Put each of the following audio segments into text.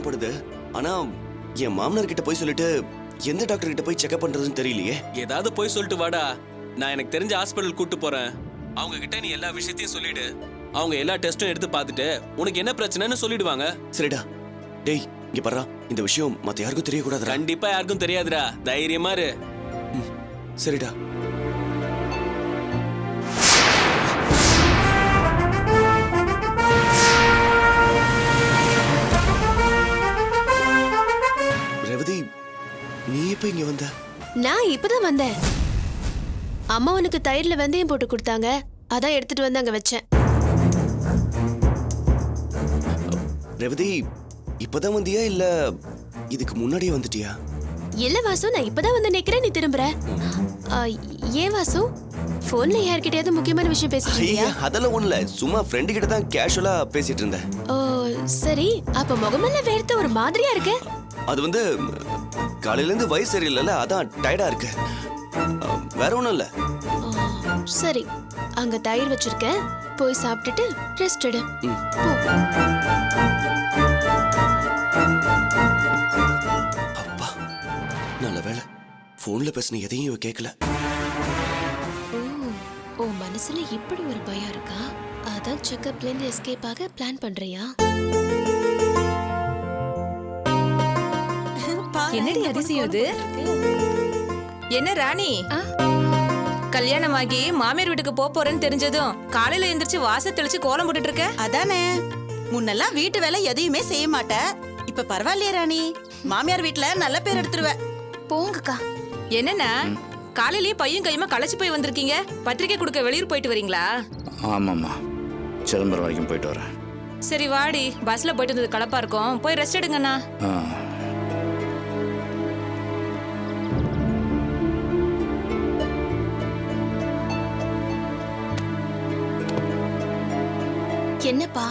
தேவைப்படுது. ஆனா என் மாமனார் கிட்ட போய் சொல்லிட்டு எந்த டாக்டர் கிட்ட போய் செக்அப் பண்றதுன்னு தெரியலையே. ஏதாவது போய் சொல்லிட்டு வாடா, நான் எனக்கு தெரிஞ்ச ஹாஸ்பிட்டல் கூட்டு போறேன். அவங்க கிட்ட நீ எல்லா விஷயத்தையும் சொல்லிடு. அவங்க எல்லா டெஸ்டும் எடுத்து பார்த்துட்டு உனக்கு என்ன பிரச்சனைன்னு சொல்லிடுவாங்க. சரிடா. டேய் இங்க பாரு, இந்த விஷயம் மத்த யாருக்கும் தெரியக்கூடாதுடா. கண்டிப்பா யாருக்கும் தெரியாதுடா, தைரியமா இரு. சரிடா. ரேவதி, நீ எப்ப இங்க வந்த? நான் இப்பதான் வந்தேன். அம்மா உனக்கு தயிர்ல வெந்தயம் போட்டு கொடுத்தாங்க, அதான் எடுத்துட்டு வந்து அங்க வச்சேன். ரேவதி, இப்பதான் வந்தியா இல்ல இதுக்கு முன்னாடியே வந்துட்டியா? இல்ல வாசு, நான் இப்பதான் வந்து நிக்கிறேன், நீ திரும்புற. ஏன் வாசு, போன்ல யார்கிட்டயாவது முக்கியமான விஷயம் பேசிட்டு இருக்கியா? அதெல்லாம் ஒண்ணுல, சும்மா ஃப்ரெண்டு கிட்ட தான் கேஷுவலா பேசிட்டு இருந்தேன். ஓ சரி, அப்ப முகமெல்லாம் வேர்த்து ஒரு மாதிரியா இருக்கு. அது வந்து காலையில இருந்து வயசு சரியில்லைல்ல, அதான் டயர்டா இருக்கு. வேற ஒண்ணும் இல்ல. சரி, அங்க தயிர் வச்சிருக்கேன், போய் சாப்பிட்டுட்டு ரெஸ்ட் எடு. போ. அப்பா, நல்ல வேளை போன்ல பேசின எதையும் இவ கேட்கல. ஓ மனசுல இப்படி ஒரு பயம் இருக்கா? அதான் செக்கப்ல இருந்து எஸ்கேப் ஆக பிளான் பண்றியா? என்னடி அதிசயம் இது? என்ன ராணி, கல்யாணமாகி மாமியார் வீட்டுக்கு போறேன்னு தெரிஞ்சதும் காலையில எந்திரிச்சு வாச தெளிச்சு கோலம் போட்டுட்டு இருக்க? அதானே, முன்னெல்லாம் வீட்டு வேலை எதையுமே செய்ய மாட்ட, இப்ப பரவாயில்லையே ராணி, மாமியார் வீட்டுல நல்ல பேர் எடுத்துருவ. போங்கக்கா. என்னன்னா காலையிலேயே பையன் கையுமா களைச்சு போய் வந்திருக்கீங்க, பத்திரிக்கை கொடுக்க வெளியூர் போயிட்டு வரீங்களா? ஆமாம்மா, சிதம்பரம் வரைக்கும் போயிட்டு வரேன். சரி வாடி, பஸ்ல போயிட்டு வந்தது கலப்பா இருக்கும், போய் ரெஸ்ட் எடுங்கண்ணா. என்னப்பா,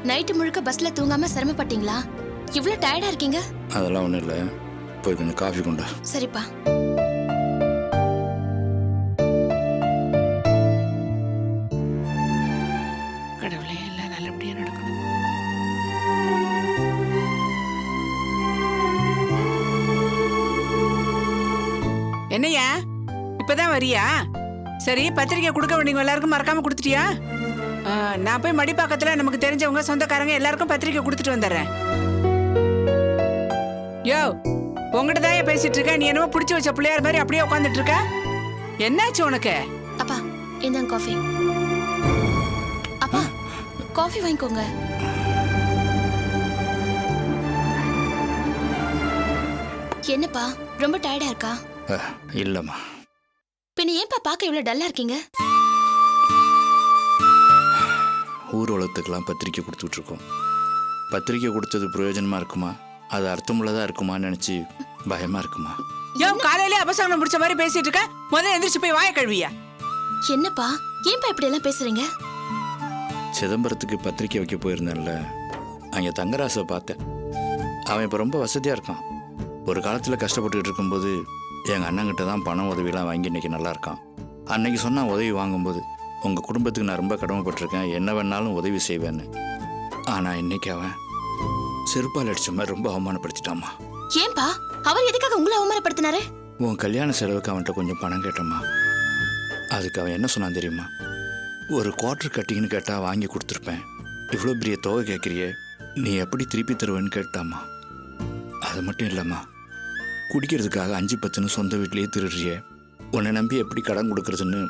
நைட்டு முழுக்க பஸ்ல தூங்காம சிரமப்பட்டீங்களா? இவ்ளோ டயர்டா இருக்கீங்க? அதெல்லாம் ஒன்றும் இல்லை, போய் கொஞ்சம் காஃபி கொண்டா. சரிப்பா. கடவுளே, எல்லாம் நல்லபடியா நடக்கணும். என்னையா இப்பதான் வரியா? சரி, பத்திரிக்கை கொடுக்க வேண்டியவங்க எல்லாருக்கும் மறக்காம கொடுத்துட்டியா? நான் போய் மடிப்பாக்கத்துல நமக்கு தெரிஞ்சவங்க சொந்தக்காரங்க எல்லாருக்கும் பத்திரிக்கை கொடுத்துட்டு வந்துடுறேன். யோ, உங்ககிட்ட தான் பேசிட்டு இருக்க, நீ என்னமோ பிடிச்சி வச்ச பிள்ளையார் மாதிரி அப்படியே உட்காந்துட்டு இருக்க. என்னாச்சு உனக்கு? அப்பா இந்தாங்க காஃபி. அப்பா காஃபி வாங்கிக்கோங்க. என்னப்பா, ரொம்ப டயர்டா இருக்கா? இல்லைம்மா. பின்ன ஏன்பா பார்க்க இவ்வளவு டல்லா இருக்கீங்க? ஊர் உலகத்துக்கெல்லாம் பத்திரிக்கை கொடுத்துட்டு இருக்கோம். பத்திரிக்கை கொடுத்தது பிரயோஜனமா இருக்குமா, அது அர்த்தமுள்ளதா இருக்குமான்னு நினைச்சு பயமா இருக்குமா? யோ, காலையில அபசகனம் முடிச்ச மாதிரி பேசிட்டு இருக்க, முதல்ல எந்திரிச்சு போய் வாய கழுவியா? என்னப்பா, ஏன்பா இப்படி எல்லாம் பேசுறீங்க? சிதம்பரத்துக்கு பத்திரிக்கை வைக்க போயிருந்தேன்ல, அங்கே தங்கராசை பார்த்தேன். அவன் இப்போ ரொம்ப வசதியாக இருக்கான். ஒரு காலத்தில் கஷ்டப்பட்டுக்கிட்டு இருக்கும்போது எங்கள் அண்ணங்கிட்ட தான் பணம் உதவியெல்லாம் வாங்கி இன்றைக்கி நல்லா இருக்கான். அன்னைக்கு சொன்னால் உதவி வாங்கும்போது, உங்கள் குடும்பத்துக்கு நான் ரொம்ப கடமைப்பட்டிருக்கேன், என்ன வேணாலும் உதவி செய்வேன்னு. ஆனால் இன்னைக்கு அவன் செருப்பால் அடிச்ச மாதிரி ரொம்ப அவமானப்படுத்திட்டாமா. ஏன்பா, அவர் எதுக்காக உங்களை அவமானப்படுத்தினாரு? உன் கல்யாண செலவுக்கு அவன்கிட்ட கொஞ்சம் பணம் கேட்டம்மா. அதுக்கு அவன் என்ன சொன்னான் தெரியுமா? ஒரு குவார்டர் கட்டிங்கன்னு கேட்டால் வாங்கி கொடுத்துருப்பேன், இவ்வளோ பெரிய தொகை கேட்குறியே, நீ எப்படி திருப்பி தருவேன்னு கேட்டாம்மா. அது மட்டும் இல்லைம்மா, குடிக்கிறதுக்காக 5-10ன்னு சொந்த வீட்லேயே திருடுறியே, உன்னை நம்பி எப்படி கடன் கொடுக்கறதுன்னு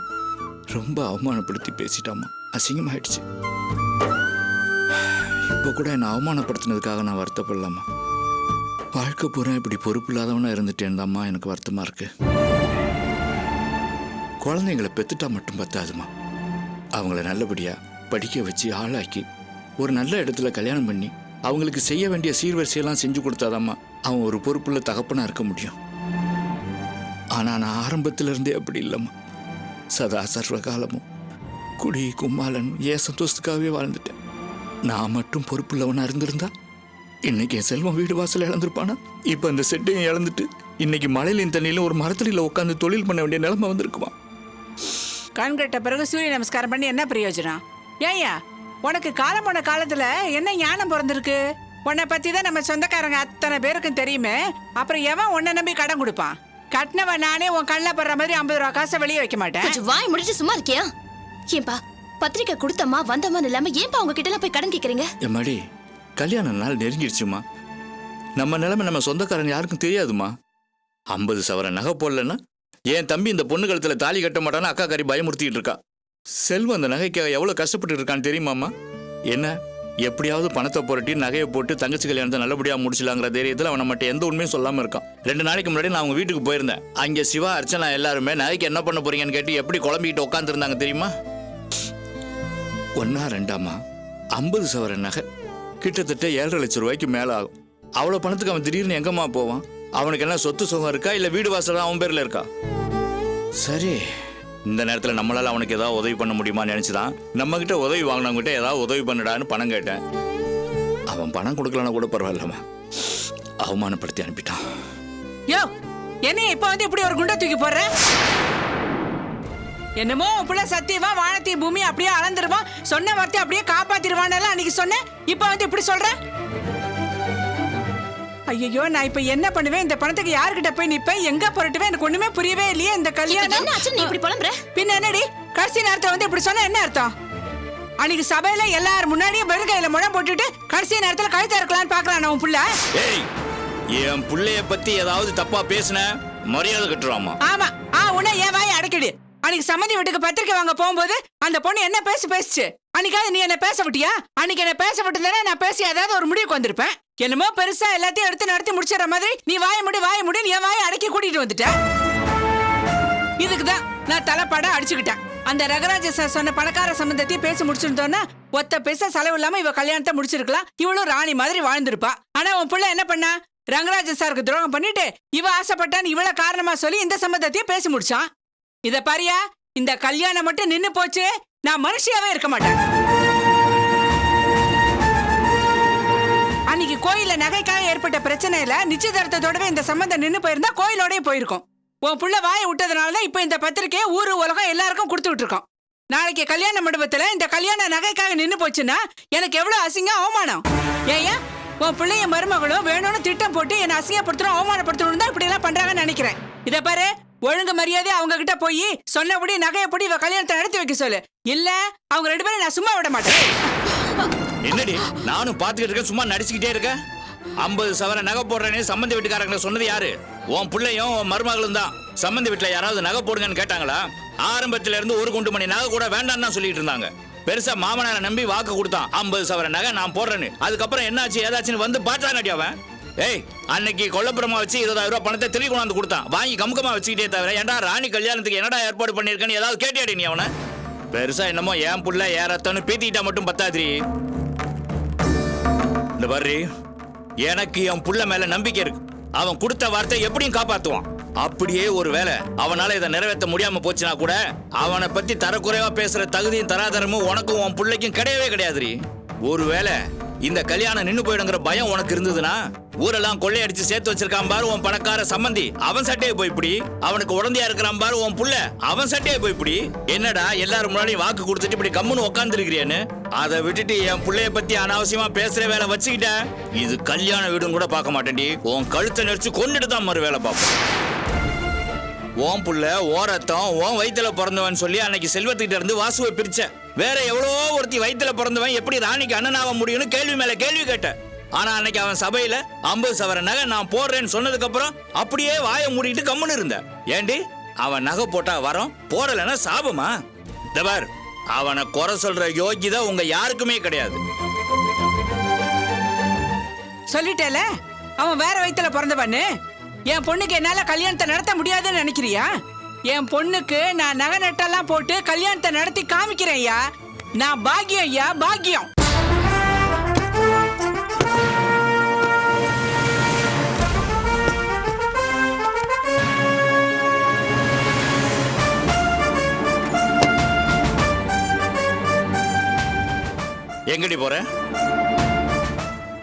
ரொம்ப அவமானப்படுத்தி பேசிட்டாம்மா. அசிங்கமாயிடுச்சு. இப்போ கூட என்னை அவமானப்படுத்தினதுக்காக நான் வருத்தப்படலாமா? வாழ்க்கை பூரா இப்படி பொறுப்பு இல்லாதவனா இருந்துட்டேன் தாம்மா எனக்கு வருத்தமாக இருக்கு. குழந்தைங்களை பெற்றுட்டா மட்டும் பத்தாதுமா, அவங்கள நல்லபடியாக படிக்க வச்சு ஆளாக்கி ஒரு நல்ல இடத்துல கல்யாணம் பண்ணி அவங்களுக்கு செய்ய வேண்டிய சீர்வரிசையெல்லாம் செஞ்சு கொடுத்தாதாம்மா அவன் ஒரு பொறுப்புள்ள தகப்பனாக இருக்க முடியும். ஆனால் நான் ஆரம்பத்திலேருந்தே அப்படி இல்லைம்மா. சதா சர்வ காலமும் குடி கும்மாலன் என் சந்தோஷத்துக்காகவே வாழ்ந்துட்டேன். நான் மட்டும் பொறுப்புள்ளவனாக இருந்திருந்தா இன்னைக்கு என் செல்வம் வீடு வாசல் இழந்திருப்பானா? இப்போ அந்த செட்டையும் இழந்துட்டு இன்னைக்கு மழையிலையும் தண்ணியிலும் ஒரு மரத்தடியில் உட்காந்து தொழில் பண்ண வேண்டிய நிலைமை வந்திருக்குமா? கண் கட்ட பிறகு சூரிய நமஸ்காரம் பண்ணி என்ன பிரயோஜனம்? ஏய்யா, உனக்கு காலம் போன காலத்துல என்ன ஞானம் பிறந்திருக்கு? உன்னை பத்தி தான் நம்ம சொந்தக்காரங்க அத்தனை பேருக்கும் தெரியுமே. அப்புறம் எவன் உன்னை நம்பி கடன் கொடுப்பான்? கட்டினவன் நானே உன் கண்ணில் படுற மாதிரி 50 ரூபா காசை வெளியே வைக்க மாட்டேன். கொஞ்சம் வாய் முடிச்சு சும்மா இருக்கியா? ஏன்பா பத்திரிக்கை கொடுத்தம்மா வந்தம்மான்னு இல்லாம ஏன்பா உங்க கிட்ட எல்லாம் போய் கடன் கேக்குறீங்க? எம்மாடி, கல்யாண நாள் நெருங்கிடுச்சுமா. நம்ம நிலைமை நம்ம சொந்தக்காரங்க யாருக்கும் தெரியாதுமா. 50 சவரன் நகை போடலன்னா என் தம்பி இந்த பொண்ணு கழுத்துல தாலி கட்ட மாட்டான்னு அக்கா காரி பயமுறுத்திட்டு இருக்கா. செல்வம் அந்த நகைக்காக எவ்வளவு கஷ்டப்பட்டு இருக்கான்னு தெரியுமாமா? என்ன எப்படியாவது பணத்தை புரட்டி நகையை போட்டு தங்கச்சி கல்யாணத்தை நல்லபடியா முடிச்சலாங்கிற தைரியத்தில் அவன் நம்மகிட்ட எந்த உண்மையும் சொல்லாம இருக்கான். 2 நாளைக்கு முன்னாடி நான் அவங்க வீட்டுக்கு போயிருந்தேன். அங்கே சிவா அர்ச்சனா எல்லாருமே நகைக்கு என்ன பண்ண போறீங்கன்னு கேட்டு எப்படி குழம்பிக்கிட்டு உட்காந்துருந்தாங்க தெரியுமா? 1 2 50 சவரன் நகை கிட்டத்தட்ட 7.5 லட்சம் ரூபாய்க்கு மேல ஆகும். அவ்வளவு பணத்துக்கு அவன் திடீர்னு எங்கம்மா போவான்? அவனுக்கு என்ன சொத்து சுகம் இருக்கா இல்ல வீடு வாசல் அவன் பேர்ல இருக்கா? சரி, இந்த நேரத்துல நம்மளால அவனுக்கு ஏதாவது உதவி பண்ண முடியுமான்னு நினைச்சுதான் நம்ம கிட்ட உதவி வாங்கினவங்கிட்ட ஏதாவது உதவி பண்ணுடான்னு பணம் கேட்டேன். அவன் பணம் கொடுக்கலன்னா கூட பரவாயில்லம்மா, அவமானப்படுத்தி அனுப்பிட்டான். யோ, என்ன இப்ப வந்து இப்படி ஒரு குண்டை தூக்கி போடுற? என்னமோ உன் பிள்ளை சத்தியமா வானத்தி பூமி அப்படியே அளந்துருவான், சொன்ன வார்த்தை அப்படியே காப்பாத்திருவான்னு அன்னைக்கு சொன்னேன். இப்ப வந்து இப்படி சொல்ற? ஐயோ, நான் இப்ப என்ன பண்ணுவேன்? இந்த பணத்துக்கு யாருக்கிட்ட போய் நிப்பேன்? எங்க புரட்டுவேன்? எனக்கு ஒண்ணுமே புரியவே இல்லையே. இந்த கல்யாணம் என்ன ஆச்சு நீ இப்படி புலம்புற? பின்ன என்னடி கடைசி நேரத்தை வந்து இப்படி சொன்னா என்ன அர்த்தம்? அன்னைக்கு சபையில எல்லாரும் முன்னாடியே வெறுங்கையில முழம் போட்டுட்டு கடைசி நேரத்துல கழுத்தா இருக்கலாம்னு பாக்குறான் உன் புள்ள. ஏய், என் புள்ளைய பத்தி ஏதாவது தப்பா பேசுன மரியாதை கட்டுறாமா? ஆமா, உன்னை என் வாயை அடக்கிடு. அன்னைக்கு சம்மந்தி வீட்டுக்கு பத்திரிக்கை வாங்க போகும்போது அந்த பொண்ணு என்ன பேசுச்சு? அன்னைக்காவது நீ என்ன பேச விட்டியா? அன்னைக்கு என்ன பேச விட்டுதானே நான் பேசி ஏதாவது ஒரு முடிவுக்கு வந்திருப்பேன். என்னமோ பெருசா எல்லாத்தையும் எடுத்து நடத்தி முடிச்சிடற மாதிரி நீ வாய முடி என் வாயை அடக்கி கூட்டிட்டு வந்துட்ட. இதுக்குதான் நான் தலைப்பாட அடிச்சுக்கிட்டேன். அந்த ரங்கராஜ சார் சொன்ன பணக்கார சம்பந்தத்தையும் பேசி முடிச்சிருந்தோன்னா ஒத்த பைசா செலவு இல்லாம இவ கல்யாணத்தை முடிச்சிருக்கலாம். இவளும் ராணி மாதிரி வாழ்ந்திருப்பா. ஆனா உன் பிள்ளை என்ன பண்ணா? ரங்கராஜ சாருக்கு துரோகம் பண்ணிட்டு இவ ஆசைப்பட்டான்னு இவள காரணமா சொல்லி இந்த சம்பந்தத்தையும் பேசி முடிச்சான். இத பாரியா, இந்த கல்யாணம் மட்டும் நின்னு போச்சு, நான் மனுஷியாவே இருக்க மாட்டேன். அன்னைக்கு கோயில்ல நகைக்காக ஏற்பட்ட பிரச்சனையில நிச்சயதார்த்தத்தோடவே இந்த சம்பந்தம் நின்னு போயிருந்தா கோயிலோடய போயிருக்கும். உன் புள்ள வாயை விட்டதுனாலதான் இப்ப இந்த பத்திரிக்கையை ஊரு உலகம் எல்லாருக்கும் கொடுத்து விட்டுருக்கோம். நாளைக்கு கல்யாண மண்டபத்துல இந்த கல்யாண நகைக்காக நின்னு போச்சுன்னா எனக்கு எவ்வளவு அசிங்கம், அவமானம். ஏயா, உன் பிள்ளைய மருமகளும் வேணும்னு திட்டம் போட்டு என்ன அசிங்கப்படுத்தணும் அவமானப்படுத்தணும் தான் இப்படி எல்லாம் பண்றாங்கன்னு நினைக்கிறேன். இத பாரு, ஒழுங்கு மரியாதை அவங்க கிட்ட போய் சொன்னபடி நகையப்படி இவ கல்யாணத்தை நடத்தி வைக்க சொல்லு. இல்ல அவங்க 2 பேரும் நான் சும்மா விட மாட்டேன். என்னடி நானும் பாத்துக்கிட்டு இருக்கேன், சும்மா நடிச்சுக்கிட்டே இருக்கேன். 50 சவரன் நகை போடுறேன்னு சம்பந்தி வீட்டுக்காரங்களை சொன்னது யாரு? உன் பிள்ளையும் உன் மருமகளும் தான். சம்பந்தி வீட்டுல யாராவது நகை போடுங்கன்னு கேட்டாங்களா? ஆரம்பத்துல இருந்து 1 குண்டு மணி நகை கூட வேண்டாம்னு தான் சொல்லிட்டு இருந்தாங்க. பெருசா மாமனாரை நம்பி வாக்கு கொடுத்தான், 50 சவரன் நகை நான் போடுறேன்னு. அதுக்கப்புறம் என்னாச்சு ஏதாச்சுன்னு வந்து பாத்தாங்கடி அவன். ஏய், அன்னைக்கு கொல்லப்புறமா வச்சு 20,000 ரூபாய் பணத்தை திருப்பி கொண்டாந்து கொடுத்தான். வாங்கி கமுக்கமா வச்சுக்கிட்டே தவிர ஏன்டா ராணி கல்யாணத்துக்கு என்னடா ஏற்பாடு பண்ணிருக்கேன்னு ஏதாவது கேட்டியாடி நீ அவனை? பெருசா என்னமோ என் புள்ள ஏறத்தன்னு பீத்திக்கிட்டா மட்டும் பத்தாதிரி. இந்த பாரு, எனக்கு என் புள்ள மேல நம்பிக்கை இருக்கு. அவன் கொடுத்த வார்த்தை எப்படியும் காப்பாத்துவான். அப்படியே ஒரு வேளை அவனால இதை நிறைவேற்ற முடியாம போச்சுன்னா கூட அவனை பத்தி தரக்குறைவா பேசுற தகுதியும் தராதரமும் உனக்கும் உன் பிள்ளைக்கும் கிடையவே கிடையாதுரி. ஒருவேளை இந்த கல்யாணம் நின்னு போயிடுங்கிற பயம் உனக்கு இருந்ததுன்னா ஊரெல்லாம் கொள்ளையடிச்சு சேர்த்து வச்சிருக்கான் பாரு உன் பணக்கார சம்பந்தி, அவன் சட்டையை போய் இப்படி. அவனுக்கு உடந்தையா இருக்கிறான் பாரு உன் புள்ள, அவன் சட்டையை போய் இப்படி. என்னடா எல்லாரும் முன்னாடி வாக்கு கொடுத்துட்டு இப்படி கம்முன்னு உட்கார்ந்து இருக்கிறியான்னு? அதை விட்டுட்டு என் புள்ளைய பத்தி அனாவசியமா பேசுற வேலை வச்சுக்கிட்ட இது கல்யாண வீடுன்னு கூட பார்க்க மாட்டேன்டி. உன் கழுத்தை நெரிச்சு கொண்டுட்டு தான் மறு வேலை பார்ப்போம். உன் புள்ள ஓரத்தம் உன் வயிற்றுல பிறந்தவன் சொல்லி அன்னைக்கு செல்வத்துக்கிட்ட இருந்து வாசுவை பிரிச்ச. வேற எவ்வளவோ ஒருத்தி வயிற்றுல பிறந்தவன் எப்படி ராணிக்கு அண்ணனாக முடியும்னு கேள்வி மேல கேள்வி கேட்ட. ஆனா அன்னைக்கு அவன் சபையில 50 சவரன் நகை நான் போடுறேன்னு சொன்னதுக்கு அப்புறம் அப்படியே வாயை மூடிட்டு கம்முன்னு இருந்த. ஏண்டி, அவன் நகை போட்டா வரோம், போடலன்னா சாபமா? தபார், அவனை குறை சொல்ற யோகிதா உங்க யாருக்குமே கிடையாது. சொல்லிட்டேல, அவன் வேற வயிற்றுல பிறந்தவன்னு. என் பொண்ணுக்கு என்னால கல்யாணத்தை நடத்த முடியாதுன்னு நினைக்கிறியா? என் பொண்ணுக்கு நான் நகை நட்டெல்லாம் போட்டு கல்யாணத்தை நடத்தி காமிக்கிறேன் ஐயா. நான் பாக்கியம் ஐயா, பாக்கியம். எங்கடி போற?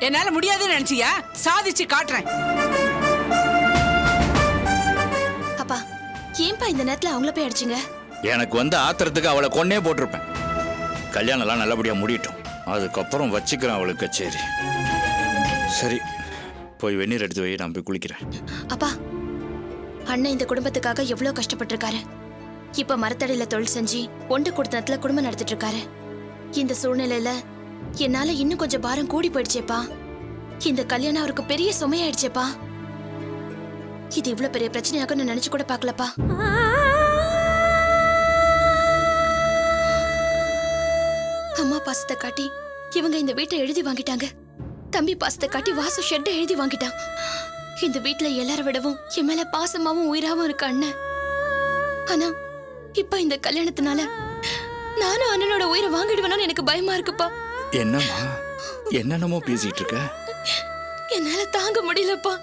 என்னால முடியாதுன்னு நினைச்சியா? சாதிச்சு காட்டுறேன். அப்பா, ஏன்பா இந்த நேரத்துல அவங்கள போய் அடிச்சீங்க? எனக்கு வந்து ஆத்திரத்துக்கு அவளை கொன்னே போட்டிருப்பேன். கல்யாணம் எல்லாம் நல்லபடியா முடியட்டும், அதுக்கப்புறம் வச்சுக்கிறேன் அவளுக்கு. சரி. சரி, போய் வெந்நீர் எடுத்து வை, நான் போய் குளிக்கிறேன். அப்பா, அண்ணன் இந்த குடும்பத்துக்காக எவ்வளவு கஷ்டப்பட்டிருக்காரு. இப்ப மரத்தடியில தொழில் செஞ்சு ஒன்று குடும்பத்துல குடும்பம் நடத்திட்டு இருக்காரு. இந்த சூழ்நிலையில என்னால இன்னும் கொஞ்சம் பாரம் கூடி போயிடுச்சேப்பா. இந்த கல்யாணம் அவருக்கு பெரிய சுமையாயிடுச்சேப்பா. இது இவ்வளவு பெரிய பிரச்சனையாக நான் நினைச்சு கூட பார்க்கலப்பா. அம்மா பாசத்தை காட்டி இவங்க இந்த வீட்டை எழுதி வாங்கிட்டாங்க. தம்பி பாசத்தை காட்டி வாசு ஷெட்டை எழுதி வாங்கிட்டான். இந்த வீட்டுல எல்லார விடவும் என் மேல பாசமாவும் உயிராவும் இருக்க அண்ணன். ஆனா இப்ப இந்த கல்யாணத்தினால நானும் அண்ணனோட உயிரை வாங்கிடுவேன்னு எனக்கு பயமா இருக்குப்பா. என்னம்மா என்னென்னமோ பேசிட்டு இருக்க? என்னால தாங்க முடியலப்பா.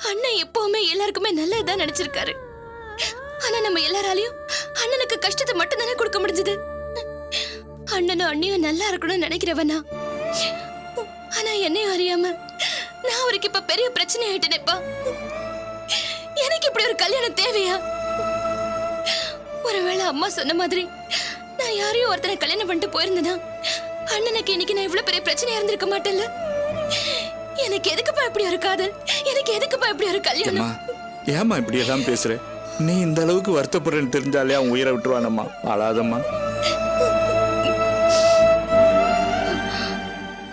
அண்ணன் எப்பவுமே எல்லாருக்குமே நல்லதுதான் நினைச்சிருக்காரு. ஆனா நம்ம எல்லாராலையும் அண்ணனுக்கு கஷ்டத்தை மட்டும் தானே கொடுக்க முடிஞ்சது. அண்ணனும் அண்ணியும் நல்லா இருக்கணும்னு நினைக்கிறவனா, ஆனா என்னையும் அறியாம நான் அவருக்கு இப்ப பெரிய பிரச்சனை ஆயிட்டேனேப்பா. எனக்கு இப்படி ஒரு கல்யாணம் தேவையா? ஒருவேளை அம்மா சொன்ன மாதிரி நான் யாரையும் ஒருத்தனை கல்யாணம் பண்ணிட்டு போயிருந்தேனா அண்ணனுக்கு இன்னைக்கு நான் இவ்வளவு பெரிய பிரச்சனையா இருந்திருக்க மாட்டேன்ல. எனக்கு எதுக்குப்பா இப்படி ஒரு காதல்? எனக்கு எதுக்குப்பா இப்படி ஒரு கல்யாணம்? ஏமா இப்படி எல்லாம் பேசுற? நீ இந்த அளவுக்கு வருத்தப்படுறேன்னு தெரிஞ்சாலே அவன் உயிரை விட்டுருவானம்மா. அழாதம்மா.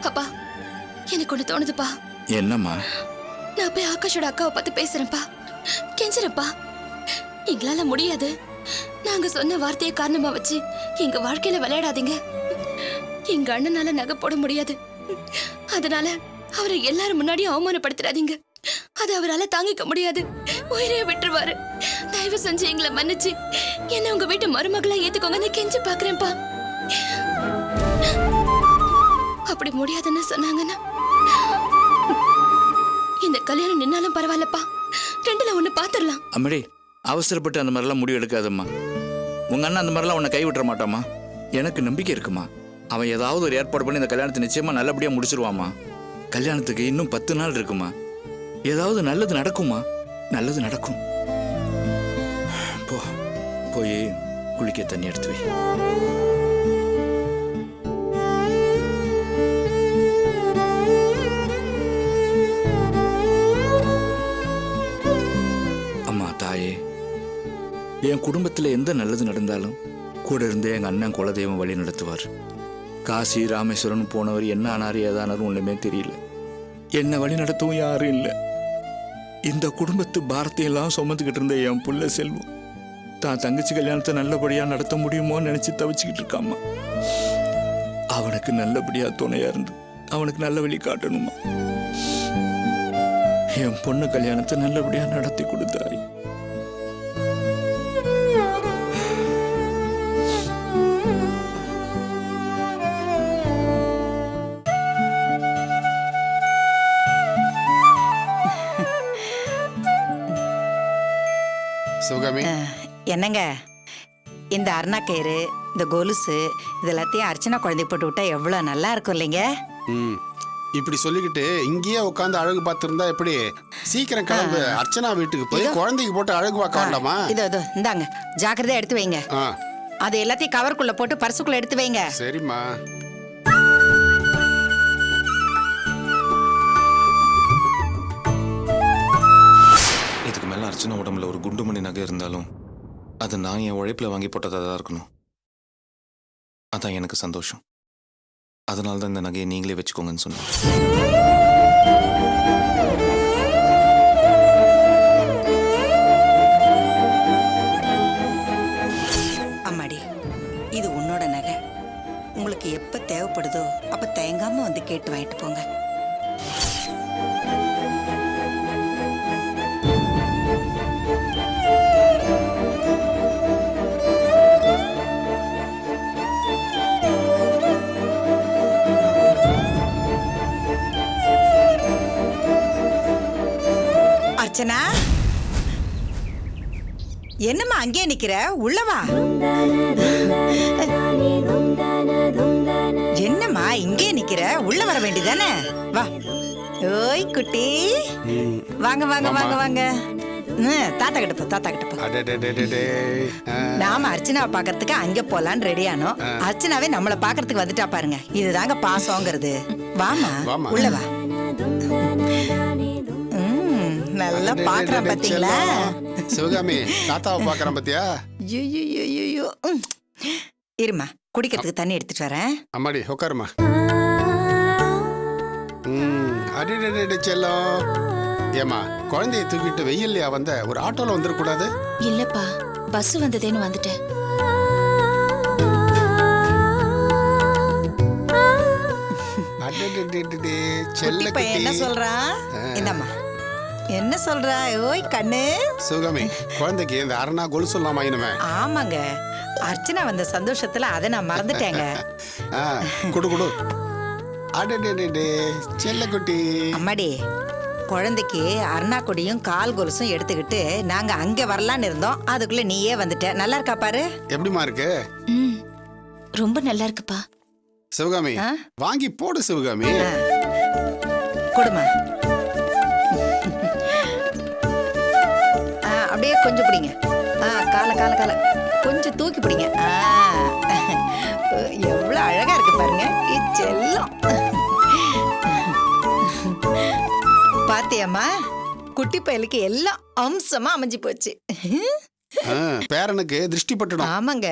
அப்பா, எனக்கு ஒண்ணு தோணுதுப்பா. என்னம்மா? நான் போய் ஆகாஷோட அக்காவை பார்த்து பேசுறேன்ப்பா, கெஞ்சுறேன்ப்பா. எங்களால முடியாது. நாங்க சொன்ன வார்த்தையை காரணமா வச்சு எங்க வாழ்க்கையில விளையாடாதீங்க. எங்க அண்ணனால நகை போட முடியாது. அதனால அவரை எல்லாரும் முன்னாடியும் அவமானப்படுத்திடாதீங்க. அது அவரால தாங்கிக்க முடியாது. உயிரைய விட்டுருவாரு. தயவு செஞ்சு எங்களை மன்னிச்சு என்ன உங்க வீட்டு மருமகளா ஏத்துக்கோங்கன்னு கெஞ்சி பாக்குறேன்ப்பா. அப்படி முடியாதுன்னு சொன்னாங்கன்னா இந்த கல்யாணம் நின்னாலும் பரவாயில்லப்பா. ரெண்டுல ஒண்ணு பாத்துடலாம். அம்மடி, அவசரப்பட்டு அந்த மாதிரிலாம் முடிவு எடுக்காதம்மா. உங்க அண்ணன் அந்த மாதிரிலாம் உன்னை கை விட்டுற மாட்டாமா. எனக்கு நம்பிக்கை இருக்குமா. அவன் ஏதாவது ஒரு ஏற்பாடு பண்ணி இந்த கல்யாணத்தை நிச்சயமா நல்லபடியா முடிச்சிருவாமா. கல்யாணத்துக்கு இன்னும் 10 நாள் இருக்குமா. ஏதாவது நல்லது நடக்குமா. நல்லது நடக்கும். போய் குளிக்க தண்ணி எடுத்து வை. அம்மா தாயே, என் குடும்பத்துல எந்த நல்லது நடந்தாலும் கூட இருந்து எங்க அண்ணன் குலதெய்வம் வழி நடத்துவார். காசி ராமேஸ்வரன் போனவர் என்ன ஆனாரு ஏதானாரு ஒண்ணுமே தெரியல. என்ன வழி நடத்தவும் யாரும் இல்லை. இந்த குடும்பத்து பாரத்தையெல்லாம் சுமந்துக்கிட்டு இருந்த என் புள்ள செல்வம் தான் தங்கச்சி கல்யாணத்தை நல்லபடியா நடத்த முடியுமோன்னு நினைச்சு தவிச்சுக்கிட்டு இருக்காமா. அவனுக்கு நல்லபடியா துணையா இருந்து அவனுக்கு நல்ல வழி காட்டணுமா. என் பொண்ணு கல்யாணத்தை நல்லபடியா நடத்தி கொடுத்தாய். என்னங்க, இந்த அருணாக்கயிறு, இந்த கொலுசு, இது எல்லாத்தையும் அர்ச்சனா குழந்தை போட்டு விட்டா எவ்வளவு நல்லா இருக்கும் இல்லைங்க? இப்படி சொல்லிக்கிட்டு இங்கேயே உட்காந்து அழகு பார்த்துருந்தா எப்படி? சீக்கிரம் கிளம்பு. அர்ச்சனா வீட்டுக்கு போய் குழந்தைக்கு போட்டு அழகு பார்க்க வேண்டாமா? இதோ இந்தாங்க, ஜாக்கிரதையா எடுத்து வைங்க. அது எல்லாத்தையும் கவருக்குள்ள போட்டு பர்சுக்குள்ள எடுத்து வைங்க. சரிம்மா. இதுக்கு மேல அர்ச்சனா உடம்புல ஒரு குண்டுமணி நகை இருந்தாலும் அது நான் என் உழைப்புல வாங்கி போட்டதா தான் இருக்கணும். அதான் எனக்கு சந்தோஷம். அதனால தான் இந்த நகையை நீங்களே வச்சுக்கோங்கன்னு சொன்னேன். அம்மாடி, இது உன்னோட நகை. உங்களுக்கு எப்ப தேவைப்படுதோ அப்ப தயங்காம வந்து கேட்டு வாங்கிட்டு போங்க. அர்ச்சனா, என்னம்மா அங்கேயே நிக்கிற? உள்ளவா. என்னம்மா இங்கே நிக்கிற? உள்ள வர வேண்டியதானே? வா. ஓய் குட்டி, வாங்க வாங்க வாங்க வாங்க. தாத்தா கிட்ட போ, தாத்தா கிட்ட போ. நாம அர்ச்சனாவை பாக்குறதுக்கு அங்க போலான்னு ரெடி ஆனோம். அர்ச்சனாவே நம்மள பாக்குறதுக்கு வந்துட்டா பாருங்க. இதுதாங்க பாசங்கிறது. வாமா, உள்ள வா. நல்லா பாக்குறான் பாத்தீங்களா? சிவகாமி தாத்தாவை பாக்குறான் பாத்தியா? ஐயோ இருமா, குடிக்கிறதுக்கு தண்ணி எடுத்துட்டு வரேன். அம்மாடி உட்காருமா. அடி செல்லம். ஏமா குழந்தைய தூக்கிட்டு வெயில்லையா வந்த? ஒரு ஆட்டோல வந்துடக்கூடாது? இல்லப்பா, பஸ் வந்ததேன்னு வந்துட்டேன். குட்டி பையன் என்ன சொல்றான்? என்னம்மா என்ன சொல்றா? ஓய் கண்ணு. சிவகாமி குழந்தைக்கு இந்த அரணா கொலு சொல்லாமா இனிமே? ஆமாங்க, அர்ச்சனா வந்த சந்தோஷத்துல அதை நான் மறந்துட்டேங்க. குடு குடு. அடடே செல்லக்குட்டி. அம்மாடி, குழந்தைக்கு அருணா கொடியும் கால் கொலுசும் எடுத்துக்கிட்டு நாங்க அங்க வரலான்னு இருந்தோம். அதுக்குள்ள நீயே வந்துட்ட. நல்லா இருக்கா பாரு? எப்படிமா இருக்கு? ரொம்ப நல்லா இருக்குப்பா. சிவகாமி வாங்கி போடு சிவகாமி. கொடுமா. அப்படியே கொஞ்சம் பிடிங்க. கால கால கால கொஞ்சம் தூக்கி பிடிங்க. எவ்வளவு அழகா இருக்கு பாருங்க செல்லம். பாத்தியம்மா, குட்டி பயலுக்கு எல்லாம் அம்சமா அமைஞ்சு போச்சு. பேரனுக்கு திருஷ்டி பட்டுடும். ஆமாங்க.